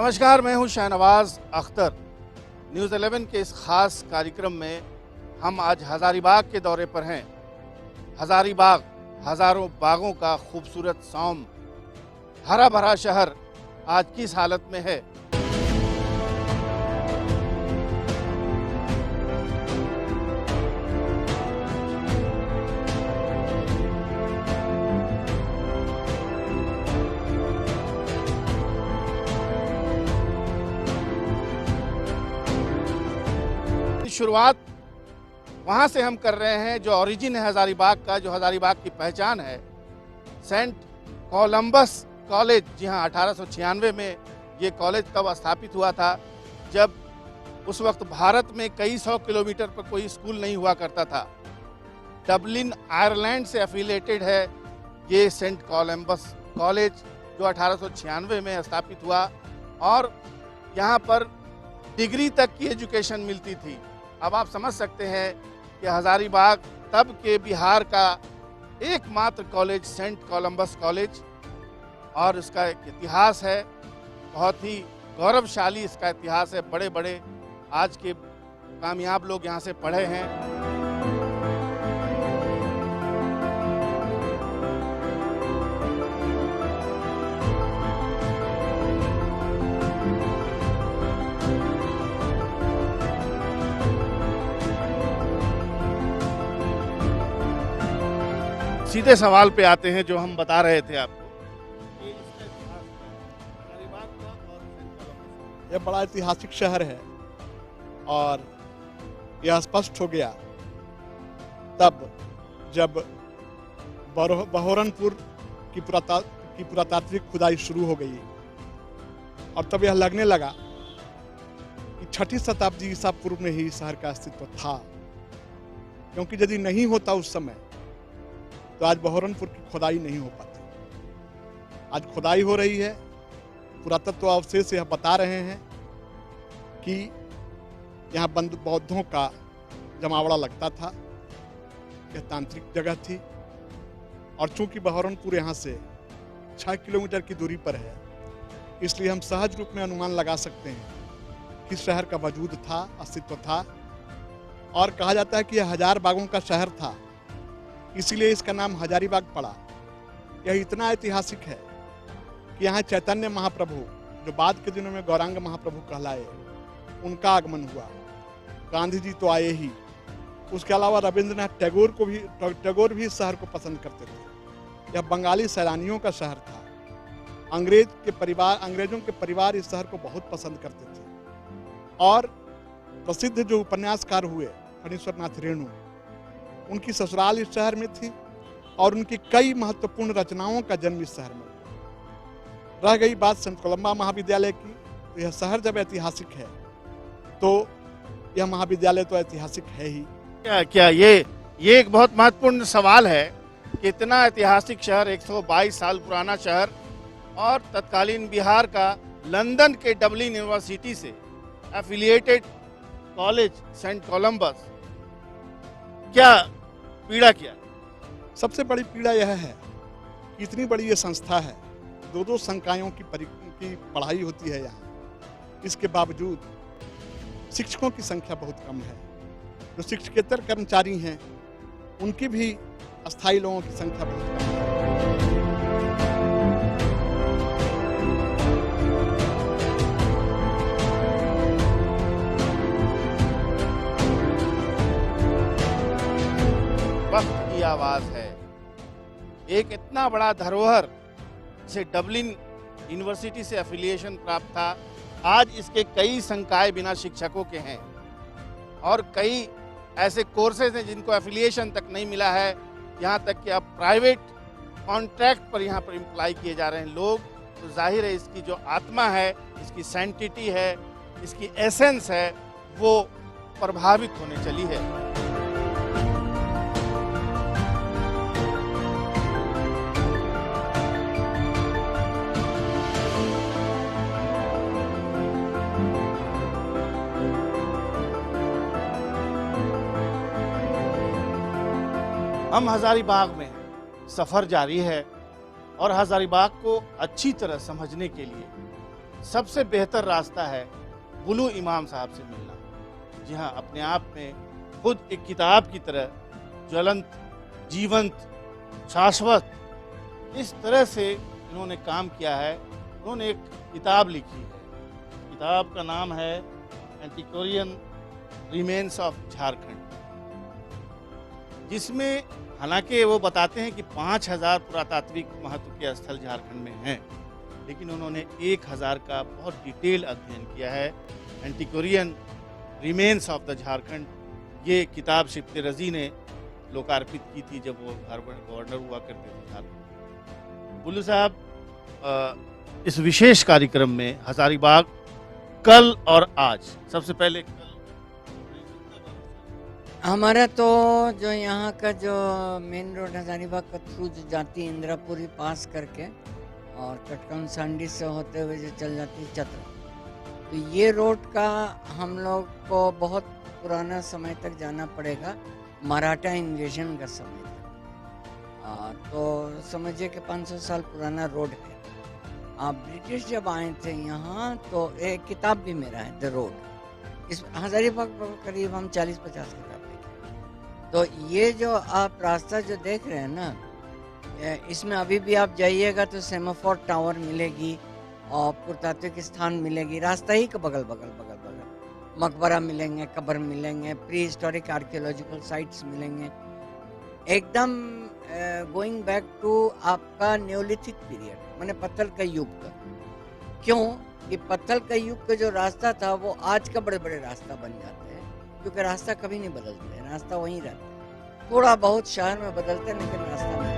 नमस्कार, मैं हूं शाहनवाज अख्तर। न्यूज़ 11 के इस खास कार्यक्रम में हम आज हज़ारीबाग के दौरे पर हैं। हज़ारीबाग हज़ारों बागों का खूबसूरत सौम, हरा भरा शहर आज किस हालत में है। शुरुआत वहाँ से हम कर रहे हैं जो ओरिजिन है हज़ारीबाग का, जो हज़ारीबाग की पहचान है। सेंट कोलंबस कॉलेज, जी हाँ, 1896 में ये कॉलेज तब स्थापित हुआ था जब उस वक्त भारत में कई सौ किलोमीटर पर कोई स्कूल नहीं हुआ करता था। डबलिन आयरलैंड से एफिलिएटेड है ये सेंट कोलंबस कॉलेज, जो 1896 में स्थापित हुआ और यहाँ पर डिग्री तक की एजुकेशन मिलती थी। अब आप समझ सकते हैं कि हज़ारीबाग तब के बिहार का एकमात्र कॉलेज सेंट कोलंबस कॉलेज, और इसका एक इतिहास है, बहुत ही गौरवशाली इसका इतिहास है। बड़े बड़े आज के कामयाब लोग यहाँ से पढ़े हैं। सीधे सवाल पे आते हैं जो हम बता रहे थे आपको। यह बड़ा ऐतिहासिक शहर है और यह स्पष्ट हो गया तब जब बहोरनपुर की पुरातात्विक खुदाई शुरू हो गई और तब यह लगने लगा कि 6ठी शताब्दी ईसा पूर्व में ही शहर का अस्तित्व था, क्योंकि यदि नहीं होता उस समय तो आज बहोरनपुर की खुदाई नहीं हो पाती। आज खुदाई हो रही है, पुरातत्व अवशेष यह बता रहे हैं कि यहाँ बौद्धों का जमावड़ा लगता था। यह तांत्रिक जगह थी और चूंकि बहोरनपुर यहाँ से 6 किलोमीटर की दूरी पर है, इसलिए हम सहज रूप में अनुमान लगा सकते हैं कि शहर का वजूद था, अस्तित्व था। और कहा जाता है कि यह 1000 बागों का शहर था, इसीलिए इसका नाम हजारीबाग पड़ा। यह इतना ऐतिहासिक है कि यहाँ चैतन्य महाप्रभु, जो बाद के दिनों में गौरांग महाप्रभु कहलाए, उनका आगमन हुआ। गांधी जी तो आए ही, उसके अलावा रविंद्रनाथ टैगोर भी इस शहर को पसंद करते थे। यह बंगाली सैलानियों का शहर था। अंग्रेजों के परिवार इस शहर को बहुत पसंद करते थे और प्रसिद्ध जो उपन्यासकार हुए फणीश्वर नाथ रेणु, उनकी ससुराल इस शहर में थी और उनकी कई महत्वपूर्ण रचनाओं का जन्म इस शहर में। रह गई बात संत कोलंबा महाविद्यालय की, तो यह शहर जब ऐतिहासिक है तो यह महाविद्यालय तो ऐतिहासिक है ही। क्या ये एक बहुत महत्वपूर्ण सवाल है कि इतना ऐतिहासिक शहर, 122 साल पुराना शहर, और तत्कालीन बिहार का लंदन के डबलिन यूनिवर्सिटी से एफिलिएटेड कॉलेज सेंट कोलंबस, क्या पीड़ा किया? सबसे बड़ी पीड़ा यह है कि इतनी बड़ी ये संस्था है, 2 संकायों की पढ़ाई होती है यहाँ। इसके बावजूद शिक्षकों की संख्या बहुत कम है। जो शिक्षकेतर कर्मचारी हैं उनकी भी अस्थायी लोगों की संख्या बहुत कम है। वक्त की आवाज है। एक इतना बड़ा धरोहर जिसे डबलिन यूनिवर्सिटी से एफिलिएशन प्राप्त था, आज इसके कई संकाय बिना शिक्षकों के हैं और कई ऐसे कोर्सेज हैं जिनको एफिलिएशन तक नहीं मिला है। यहाँ तक कि अब प्राइवेट कॉन्ट्रैक्ट पर यहाँ पर एम्प्लॉय किए जा रहे हैं लोग। तो जाहिर है इसकी जो आत्मा है, इसकी सैंटिटी है, इसकी एसेंस है, वो प्रभावित होने चली है। हम हज़ारीबाग में सफ़र जारी है और हज़ारीबाग को अच्छी तरह समझने के लिए सबसे बेहतर रास्ता है बुलू इमाम साहब से मिलना। जी हाँ, अपने आप में खुद एक किताब की तरह ज्वलंत, जीवंत, शाश्वत, इस तरह से इन्होंने काम किया है। उन्होंने एक किताब लिखी है, किताब का नाम है एंटिक्वेरियन रिमेन्स ऑफ झारखंड, जिसमें हालांकि वो बताते हैं कि 5000 पुरातात्विक महत्व के स्थल झारखंड में हैं, लेकिन उन्होंने 1000 का बहुत डिटेल अध्ययन किया है। एंटिक्वेरियन रिमेन्स ऑफ द झारखंड, ये किताब शिफ्ते रजी ने लोकार्पित की थी जब वो गवर्नर हुआ करते थे झारखंड। बुल्लू साहब, इस विशेष कार्यक्रम में हजारीबाग कल और आज, सबसे पहले कल हमारा तो जो यहाँ का जो मेन रोड हजारीबाग का थ्रू जो जाती है इंदिरापुरी पास करके और कटकम सांडी से होते हुए जो चल जाती है चतरा, तो ये रोड का हम लोग को बहुत पुराना समय तक जाना पड़ेगा, मराठा इन्वेजन का समय तक। तो समझिए कि 500 साल पुराना रोड है। ब्रिटिश जब आए थे यहाँ तो एक किताब भी मेरा है द रोड, इस हजारीबाग पर करीब हम 40-50 किताब लिखे। तो ये जो आप रास्ता जो देख रहे हैं ना, इसमें अभी भी आप जाइएगा तो सेमाफोर टावर मिलेगी और पुरातात्विक स्थान मिलेगी, रास्ता ही का बगल बगल मकबरा मिलेंगे, कब्र मिलेंगे, प्री हिस्टोरिक आर्कियोलॉजिकल साइट्स मिलेंगे, एकदम गोइंग बैक टू आपका न्योलिथिक पीरियड, माने पत्थर का युग का। क्यों कि पत्थर का युग का जो रास्ता था वो आज का बड़े बड़े रास्ता बन जाते हैं, क्योंकि रास्ता कभी नहीं बदलते, रास्ता वहीं रहता है। थोड़ा बहुत शहर में बदलते हैं लेकिन रास्ता नहीं।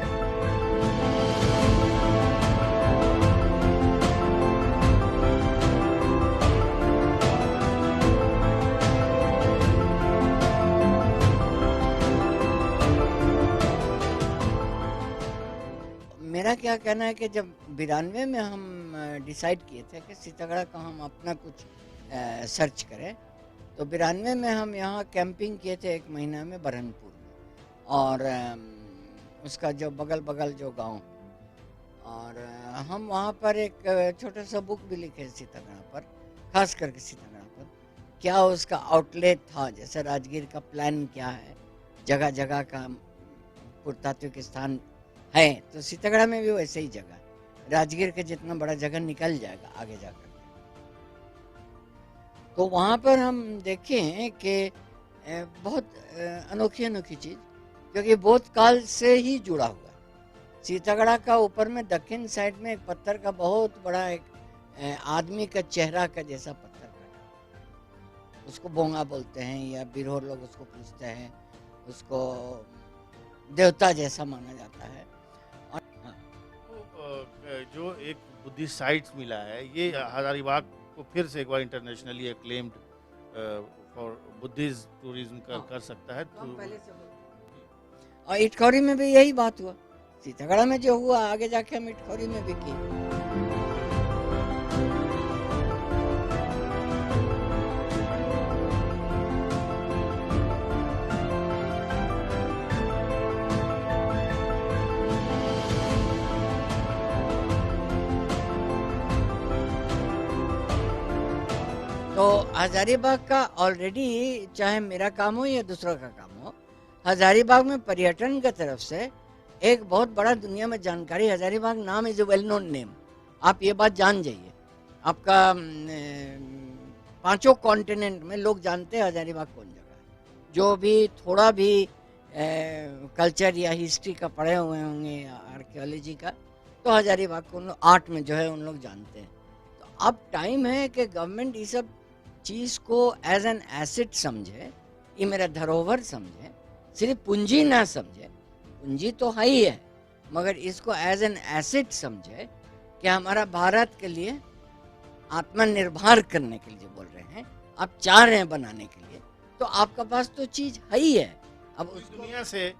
मेरा क्या कहना है कि जब 92 में हम डिसाइड किए थे कि सीतागढ़ का हम अपना कुछ सर्च करें, तो 92 में हम यहाँ कैंपिंग किए थे 1 महीना में बरहनपुर में, और उसका जो बगल जो गांव, और हम वहाँ पर एक छोटा सा बुक भी लिखे सीतागढ़ पर, खास करके सीतागढ़ पर क्या उसका आउटलेट था, जैसे राजगीर का प्लान क्या है, जगह जगह का पुरातात्विक स्थान है, तो सीतागढ़ में भी वैसे ही जगह, राजगीर के जितना बड़ा जगह निकल जाएगा आगे जाकर। तो वहाँ पर हम देखें कि बहुत अनोखी चीज़, क्योंकि बहुत काल से ही जुड़ा हुआ है। सीतागढ़ का ऊपर में दक्षिण साइड में एक पत्थर का बहुत बड़ा एक आदमी का चेहरा का जैसा पत्थर का, उसको बोंगा बोलते हैं या बिरहोर लोग उसको पूछते हैं, उसको देवता जैसा माना जाता है। जो एक बुद्धिस्ट साइट्स मिला है, ये हजारीबाग को फिर से एक बार internationally acclaimed for Buddhist tourism कर सकता है। और इटखौरी में भी यही बात हुआ, सीतागढ़ में जो हुआ आगे जाके हम इटखौरी में भी किए। तो हजारीबाग का ऑलरेडी, चाहे मेरा काम हो या दूसरों का काम हो, हजारीबाग में पर्यटन की तरफ से एक बहुत बड़ा दुनिया में जानकारी, हजारीबाग नाम is a well known name, आप ये बात जान जाइए। आपका 5 कॉन्टिनेंट में लोग जानते हैं हजारीबाग कौन जगह है। जो भी थोड़ा भी कल्चर या हिस्ट्री का पढ़े हुए होंगे या आर्कियोलॉजी का, तो हजारीबाग को उन लोग आर्ट में जो है उन लोग जानते हैं। तो अब टाइम है कि गवर्नमेंट ये सब चीज़ को एज एन एसेट समझे, ये मेरा धरोहर समझे, सिर्फ पूंजी ना समझे, पूंजी तो है ही है, मगर इसको एज एन एसेट समझे कि हमारा भारत के लिए आत्मनिर्भर करने के लिए बोल रहे हैं, आप चाह रहे हैं बनाने के लिए, तो आपका पास तो चीज़ है ही है। अब उस दुनिया से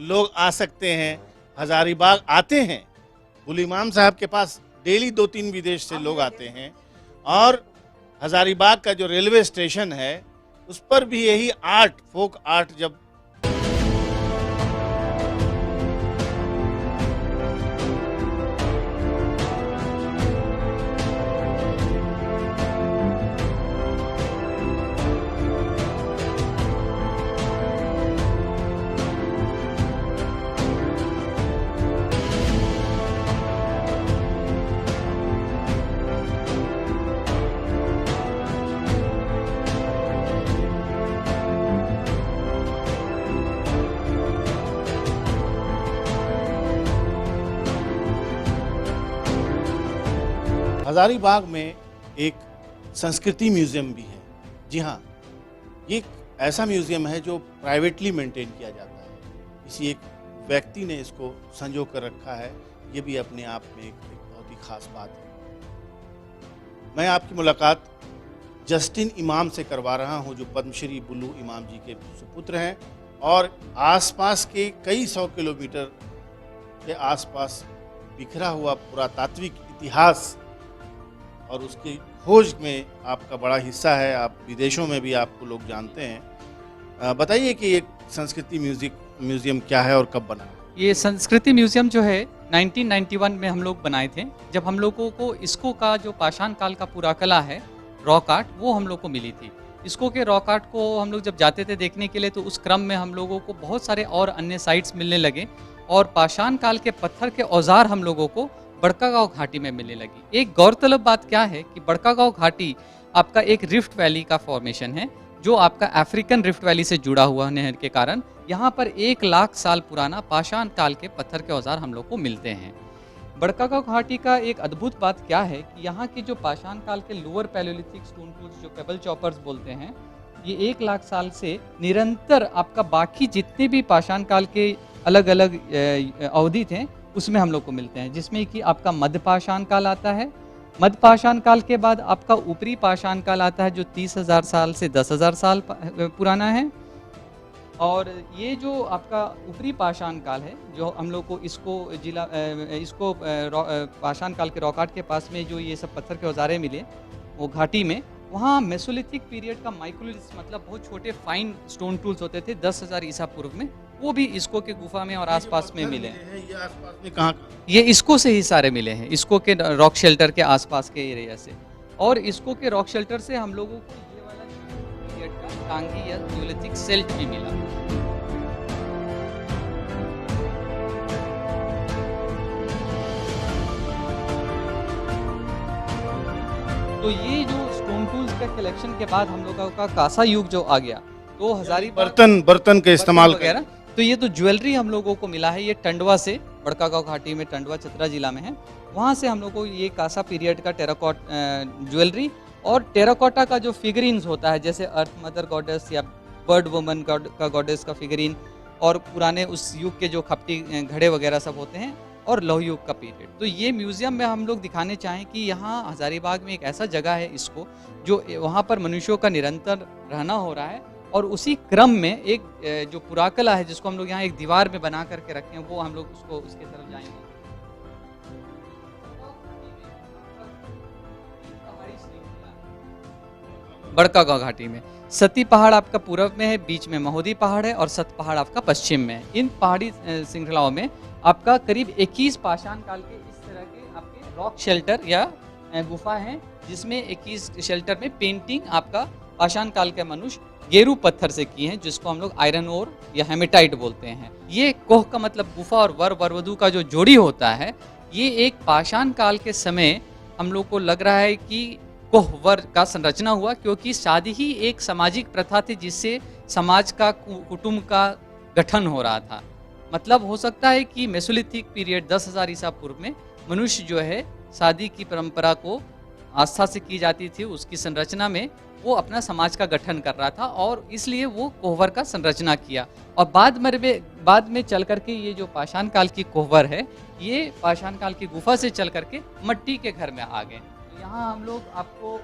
लोग आ सकते हैं, हजारीबाग आते हैं, बुल्लू इमाम साहब के पास डेली 2-3 विदेश से लोग आते हैं, और हजारीबाग का जो रेलवे स्टेशन है उस पर भी यही आर्ट, फोक आर्ट जब हजारीबाग में एक संस्कृति म्यूजियम भी है। जी हाँ, ये एक ऐसा म्यूजियम है जो प्राइवेटली मेंटेन किया जाता है। किसी एक व्यक्ति ने इसको संजो कर रखा है। ये भी अपने आप में एक बहुत ही खास बात है। मैं आपकी मुलाकात जस्टिन इमाम से करवा रहा हूं, जो पद्मश्री बुल्लू इमाम जी के सुपुत्र हैं और आसपास के कई 100 किलोमीटर के आसपास बिखरा हुआ पुरातात्विक इतिहास और उसकी खोज में आपका बड़ा हिस्सा है। आप विदेशों में भी आपको लोग जानते हैं। बताइए कि ये संस्कृति म्यूजियम क्या है और कब बना? ये संस्कृति म्यूजियम जो है 1991 में हम लोग बनाए थे, जब हम लोगों को इसको का जो पाषाण काल का पूरा कला है, रॉक आर्ट, वो हम लोग को मिली थी। इसको के रॉक आर्ट को हम लोग जब जाते थे देखने के लिए, तो उस क्रम में हम लोगों को बहुत सारे और अन्य साइट्स मिलने लगे और पाषाण काल के पत्थर के औजार हम लोगों को बड़कागांव घाटी में मिलने लगी। एक गौरतलब बात क्या है कि बड़कागांव घाटी आपका एक रिफ्ट वैली का फॉर्मेशन है, जो आपका अफ्रीकन रिफ्ट वैली से जुड़ा हुआ होने के कारण यहाँ पर 1 लाख साल पुराना पाषाण काल के पत्थर के औजार हम लोग को मिलते हैं। बड़कागांव घाटी का एक अद्भुत बात क्या है कि यहाँ की जो पाषाण काल के लोअर पैलेयोलिथिक स्टोन टूल्स, जो पेबल चॉपर्स बोलते हैं, ये 1 लाख साल से निरंतर आपका बाकी जितने भी पाषाण काल के अलग अलग अवधि थे उसमें हम लोग को मिलते हैं, जिसमें कि आपका मध्य पाषाण काल आता है। मध्य पाषाण काल के बाद आपका ऊपरी पाषाण काल आता है, जो 30,000 साल से 10,000 साल पुराना है। और ये जो आपका ऊपरी पाषाण काल है, जो हम लोग को इसको पाषाण काल के रॉक आर्ट के पास में जो ये सब पत्थर के औजारे मिले वो घाटी में, वहाँ मेसोलिथिक पीरियड का माइक्रोलिथ, मतलब बहुत छोटे फाइन स्टोन टूल्स होते थे 10,000 ईसा पूर्व में, वो भी इसको के गुफा में और आसपास में मिले हैं। ये आसपास में कहाँ? ये इसको से ही सारे मिले हैं, इसको के रॉक शेल्टर के आसपास के एरिया से। और इसको के रॉक शेल्टर से हम लोगों को ये वाला पीरियड का टांगी या न्यूलिथिक सेल्ट भी मिला। तो ये जो स्टोन टूल्स का कलेक्शन के बाद हम लोगों का कांसा युग जो आ गया, तो हजारीबाग बर्तन के इस्तेमाल वगैरह, तो ये तो ज्वेलरी हम लोगों को मिला है। ये टंडवा से, बड़कागांव घाटी में टंडवा चतरा जिला में है, वहाँ से हम लोग को ये कांसा पीरियड का टेराकोट ज्वेलरी और टेराकोटा का जो फिगरिन्स होता है, जैसे अर्थ मदर गॉडेस या बर्ड वुमन का गॉडेस का फिगरिन, और पुराने उस युग के जो खपटी घड़े वगैरह सब होते हैं, और लौह युग का पीरियड। तो ये म्यूजियम में हम लोग दिखाने चाहें कि यहाँ हजारीबाग में एक ऐसा जगह है इसको, जो वहाँ पर मनुष्यों का निरंतर रहना हो रहा है, और उसी क्रम में एक जो पुराकला है जिसको हम लोग यहाँ एक दीवार में बना करके रखे हैं, वो हम लोग उसको उसके तरफ जाएंगे। बड़कागांव घाटी में सती पहाड़ आपका पूर्व में है, बीच में महोदी पहाड़ है और सत पहाड़ आपका पश्चिम में है। इन पहाड़ी श्रृंखलाओं में आपका करीब 21 पाषाण काल के इस तरह के आपके रॉक शेल्टर या गुफा हैं, जिसमें 21 शेल्टर में पेंटिंग आपका पाषाण काल के मनुष्य गेरू पत्थर से किए हैं, जिसको हम लोग आयरन ओर या हेमेटाइट बोलते हैं। ये कोह का मतलब गुफा और वरवधु का जो जोड़ी होता है, ये एक पाषाण काल के समय हम लोग को लग रहा है कि कोहवर का संरचना हुआ, क्योंकि शादी ही एक सामाजिक प्रथा थी जिससे समाज का, कुटुंब का गठन हो रहा था। मतलब हो सकता है कि मेसोलिथिक पीरियड 10,000 ईसा पूर्व में मनुष्य जो है शादी की परंपरा को आस्था से की जाती थी, उसकी संरचना में वो अपना समाज का गठन कर रहा था, और इसलिए वो कोहवर का संरचना किया। और बाद में चल करके ये जो पाषाण काल की कोहवर है, ये पाषाण काल की गुफा से चल करके मट्टी के घर में आ गए। तो यहाँ हम लोग आपको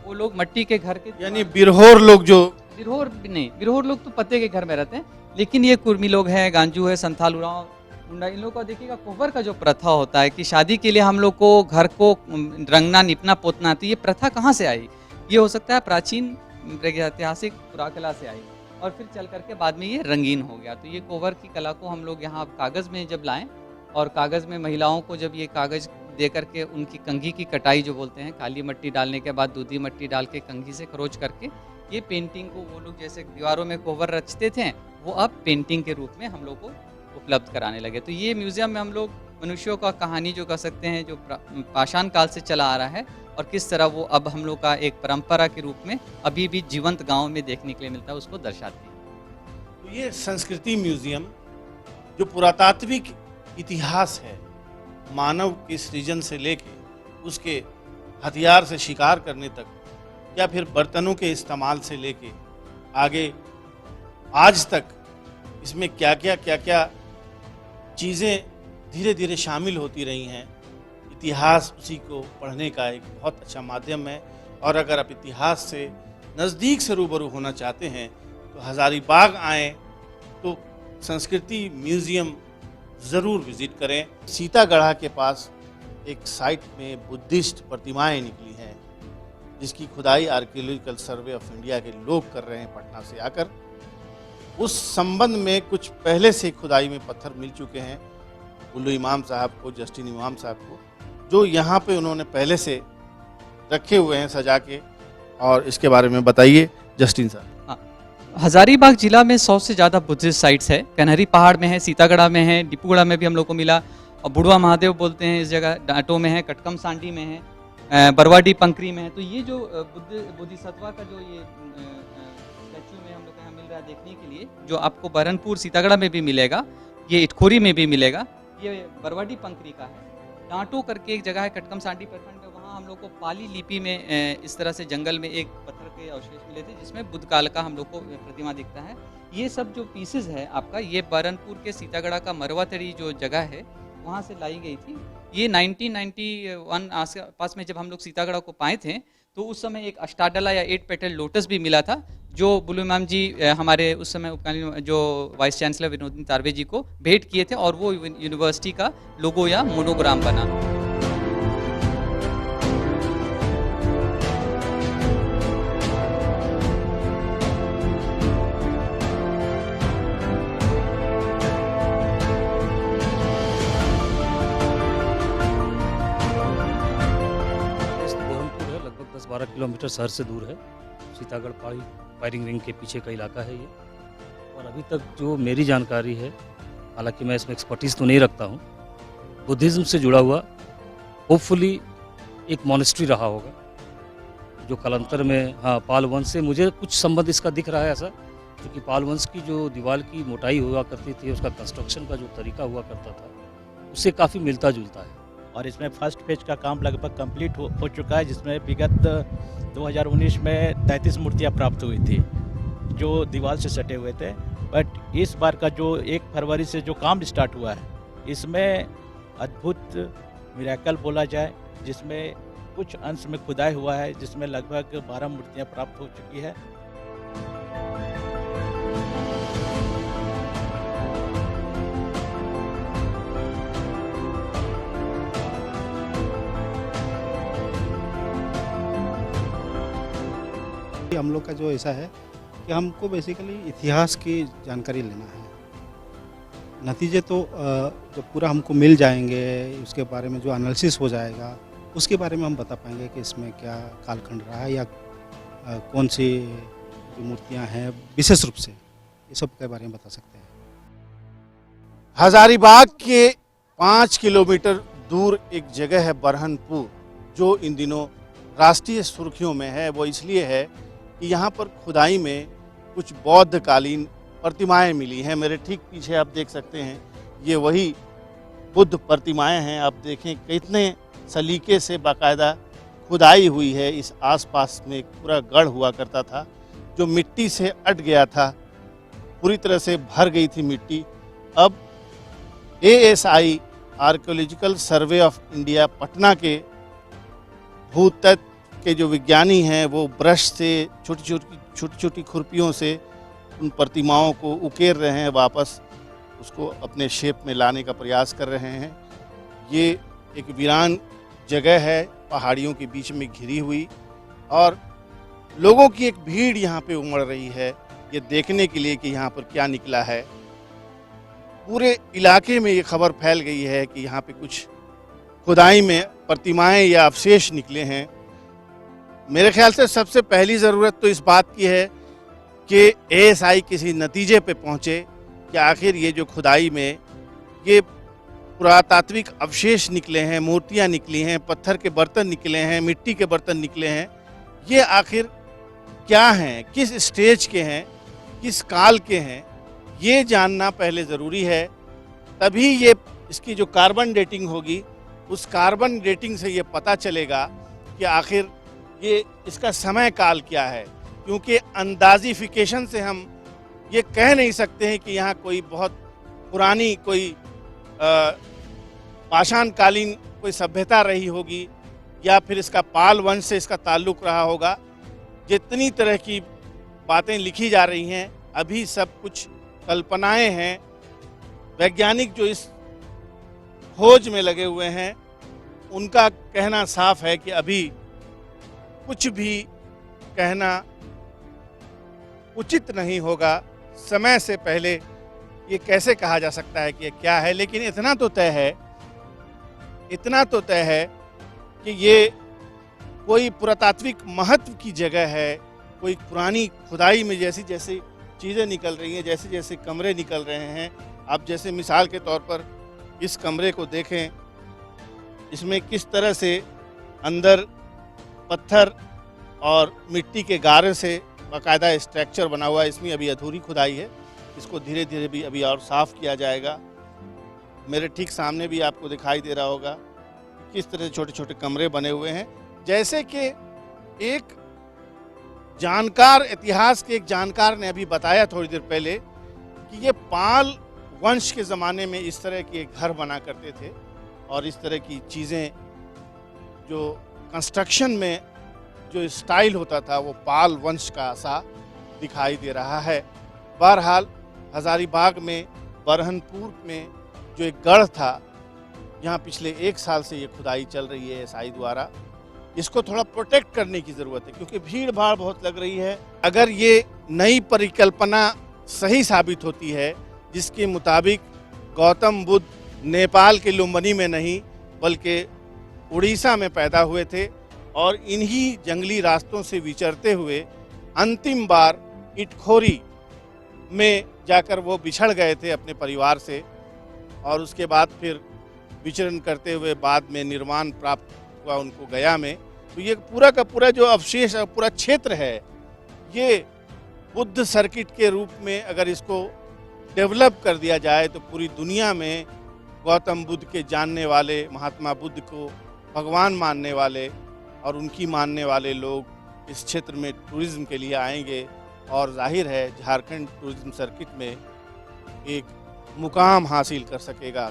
वो लोग मट्टी के घर के, यानी बिरहोर लोग, जो बिरहोर लोग तो पत्ते के घर में रहते हैं, लेकिन ये कुर्मी लोग हैं, गांजू है, संथाल, उरांव, मुंडा, इन लोग का देखिएगा कोहवर का जो प्रथा होता है कि शादी के लिए हम लोग को घर को रंगना, निपना, पोतना, तो ये प्रथा कहाँ से आई? ये हो सकता है प्राचीन ऐतिहासिक पुराकला से आई, और फिर चल करके बाद में ये रंगीन हो गया। तो ये कोहवर की कला को हम लोग यहाँ कागज़ में जब लाएं, और कागज़ में महिलाओं को जब ये कागज़ दे करके उनकी कंघी की कटाई जो बोलते हैं, काली मट्टी डालने के बाद दूधी मट्टी डाल के कंघी से खरोच करके ये पेंटिंग को वो लोग जैसे दीवारों में कोहवर रचते थे, वो अब पेंटिंग के रूप में हम लोग को उपलब्ध कराने लगे। तो ये म्यूज़ियम में हम लोग मनुष्यों का कहानी जो कह सकते हैं, जो पाषाण काल से चला आ रहा है, और किस तरह वो अब हम लोग का एक परंपरा के रूप में अभी भी जीवंत गांव में देखने के लिए मिलता है, उसको दर्शाती है। तो ये संस्कृति म्यूजियम जो पुरातात्विक इतिहास है, मानव के सृजन से लेके उसके हथियार से शिकार करने तक, या फिर बर्तनों के इस्तेमाल से लेके आगे आज तक, इसमें क्या क्या चीज़ें धीरे धीरे शामिल होती रही हैं। इतिहास उसी को पढ़ने का एक बहुत अच्छा माध्यम है। और अगर आप इतिहास से नज़दीक से रूबरू होना चाहते हैं तो हज़ारीबाग आएँ, तो संस्कृति म्यूज़ियम ज़रूर विज़िट करें। सीतागढ़ा के पास एक साइट में बुद्धिस्ट प्रतिमाएं निकली हैं, जिसकी खुदाई आर्कियोलॉजिकल सर्वे ऑफ इंडिया के लोग कर रहे हैं पटना से आकर। उस संबंध में कुछ पहले से खुदाई में पत्थर मिल चुके हैं उल्लू इमाम साहब को, जस्टिन इमाम साहब को, जो यहाँ पे उन्होंने पहले से रखे हुए हैं सजा के। और इसके बारे में बताइए जस्टिन साहब। हजारीबाग जिला में 100 से ज़्यादा बुद्धिस्ट साइट्स है। कन्हरी पहाड़ में है, सीतागढ़ा में है, डिपूगढ़ा में भी हम लोग को मिला, और बुढ़वा महादेव बोलते हैं इस जगह, डाटो में है, कटकम सांडी में है, बरवाडी पंकरी में है। तो ये जो बोधिसत्वा का जो ये स्टैचू में हम लोग को यहाँ मिल रहा है देखने के लिए, जो आपको बरहनपुर सीतागढ़ा में भी मिलेगा, ये इटखोरी में भी मिलेगा, ये बरवाडी पंकरी का है। डांटो करके एक जगह है कटकम सांडी प्रखंड में, वहाँ हम लोग को पाली लिपि में इस तरह से जंगल में एक पत्थर के अवशेष मिले थे, जिसमें बुद्ध काल का हम लोग को प्रतिमा दिखता है। ये सब जो पीसेज है आपका, ये बरहनपुर के सीतागढ़ा का मरवातड़ी जो जगह है वहाँ से लाई गई थी। ये 1991 आस पास में जब हम लोग सीतागढ़ा को पाए थे, तो उस समय एक अष्टाडला या 8 पेटल लोटस भी मिला था, जो बुल्लू इमाम जी हमारे उस समय उपकालीन जो वाइस चांसलर विनोद तारवे जी को भेंट किए थे, और वो यूनिवर्सिटी का लोगो या मोनोग्राम बना। बरहमपुर है, लगभग 10-12 किलोमीटर शहर से दूर है। सीतागढ़ पहाड़ी फायरिंग रिंग के पीछे का इलाका है ये। और अभी तक जो मेरी जानकारी है, हालांकि मैं इसमें एक्सपर्टीज़ तो नहीं रखता हूँ, बुद्धिज़्म से जुड़ा हुआ होपफुली एक मॉनेस्ट्री रहा होगा, जो कालांतर में पाल वंश से मुझे कुछ संबंध इसका दिख रहा है ऐसा, क्योंकि पाल वंश की जो दीवार की मोटाई हुआ करती थी, उसका कंस्ट्रक्शन का जो तरीका हुआ करता था, उससे काफ़ी मिलता जुलता है। और इसमें फर्स्ट फेज का काम लगभग कंप्लीट हो चुका है, जिसमें विगत 2019 में 33 मूर्तियाँ प्राप्त हुई थी जो दीवार से सटे हुए थे। बट इस बार का जो 1 फरवरी से जो काम स्टार्ट हुआ है, इसमें अद्भुत मिरेकल बोला जाए, जिसमें कुछ अंश में खुदाई हुआ है, जिसमें लगभग 12 मूर्तियाँ प्राप्त हो चुकी है। हम लोग का जो ऐसा है कि हमको बेसिकली इतिहास की जानकारी लेना है। नतीजे तो जब पूरा हमको मिल जाएंगे, उसके बारे में जो एनालिसिस हो जाएगा, उसके बारे में हम बता पाएंगे कि इसमें क्या कालखंड रहा है, या कौन सी जो मूर्तियाँ हैं विशेष रूप से, ये सब के बारे में बता सकते हैं। हजारीबाग के 5 किलोमीटर दूर एक जगह है बरहनपुर, जो इन दिनों राष्ट्रीय सुर्खियों में है। वो इसलिए है कि यहाँ पर खुदाई में कुछ बौद्ध कालीन प्रतिमाएं मिली हैं। मेरे ठीक पीछे आप देख सकते हैं, ये वही बुद्ध प्रतिमाएं हैं। आप देखें कितने सलीके से बाकायदा खुदाई हुई है। इस आसपास में एक पूरा गढ़ हुआ करता था, जो मिट्टी से अट गया था, पूरी तरह से भर गई थी मिट्टी। अब ASI archaeological survey of India Patna के भूतत्व के जो विज्ञानी हैं, वो ब्रश से छोटी छोटी खुरपियों से उन प्रतिमाओं को उकेर रहे हैं, वापस उसको अपने शेप में लाने का प्रयास कर रहे हैं। ये एक वीरान जगह है, पहाड़ियों के बीच में घिरी हुई, और लोगों की एक भीड़ यहाँ पे उमड़ रही है ये देखने के लिए कि यहाँ पर क्या निकला है। पूरे इलाके में ये खबर फैल गई है कि यहाँ पे कुछ खुदाई में प्रतिमाएं या अवशेष निकले हैं। मेरे ख्याल से सबसे पहली ज़रूरत तो इस बात की है कि ASI किसी नतीजे पे पहुँचे कि आखिर ये जो खुदाई में ये पुरातात्विक अवशेष निकले हैं, मूर्तियाँ निकली हैं, पत्थर के बर्तन निकले हैं, मिट्टी के बर्तन निकले हैं, ये आखिर क्या हैं, किस स्टेज के हैं, किस काल के हैं, ये जानना पहले ज़रूरी है। तभी ये इसकी जो कार्बन डेटिंग होगी, उस कार्बन डेटिंग से ये पता चलेगा कि आखिर ये इसका समय काल क्या है, क्योंकि अंदाजिफिकेशन से हम ये कह नहीं सकते हैं कि यहाँ कोई बहुत पुरानी कोई पाषाणकालीन कोई सभ्यता रही होगी या फिर इसका पाल वंश से इसका ताल्लुक रहा होगा। जितनी तरह की बातें लिखी जा रही हैं अभी सब कुछ कल्पनाएं हैं। वैज्ञानिक जो इस खोज में लगे हुए हैं उनका कहना साफ है कि अभी कुछ भी कहना उचित नहीं होगा। समय से पहले ये कैसे कहा जा सकता है कि ये क्या है, लेकिन इतना तो तय है कि ये कोई पुरातात्विक महत्व की जगह है। कोई पुरानी खुदाई में जैसी जैसी चीज़ें निकल रही हैं, जैसे जैसे कमरे निकल रहे हैं, आप जैसे मिसाल के तौर पर इस कमरे को देखें, इसमें किस तरह से अंदर पत्थर और मिट्टी के गारे से बाकायदा स्ट्रक्चर बना हुआ है। इसमें अभी अधूरी खुदाई है, इसको धीरे धीरे भी अभी और साफ़ किया जाएगा। मेरे ठीक सामने भी आपको दिखाई दे रहा होगा कि किस तरह से छोटे छोटे कमरे बने हुए हैं। जैसे कि एक जानकार, इतिहास के एक जानकार ने अभी बताया थोड़ी देर पहले कि ये पाल वंश के ज़माने में इस तरह के घर बना करते थे और इस तरह की चीज़ें, जो कंस्ट्रक्शन में जो स्टाइल होता था वो पाल वंश का सा दिखाई दे रहा है। बहरहाल हज़ारीबाग में बरहनपुर में जो एक गढ़ था, यहाँ पिछले 1 साल से ये खुदाई चल रही है एसआई द्वारा। इसको थोड़ा प्रोटेक्ट करने की ज़रूरत है क्योंकि भीड़ भाड़ बहुत लग रही है। अगर ये नई परिकल्पना सही साबित होती है जिसके मुताबिक गौतम बुद्ध नेपाल के लुम्बिनी में नहीं बल्कि उड़ीसा में पैदा हुए थे और इन्हीं जंगली रास्तों से विचरते हुए अंतिम बार इटखोरी में जाकर वो बिछड़ गए थे अपने परिवार से और उसके बाद फिर विचरण करते हुए बाद में निर्वाण प्राप्त हुआ उनको गया में। तो ये पूरा का पूरा जो अवशेष पूरा क्षेत्र है, ये बुद्ध सर्किट के रूप में अगर इसको डेवलप कर दिया जाए तो पूरी दुनिया में गौतम बुद्ध के जानने वाले, महात्मा बुद्ध को भगवान मानने वाले और उनकी मानने वाले लोग इस क्षेत्र में टूरिज्म के लिए आएंगे और जाहिर है झारखंड टूरिज्म सर्किट में एक मुकाम हासिल कर सकेगा।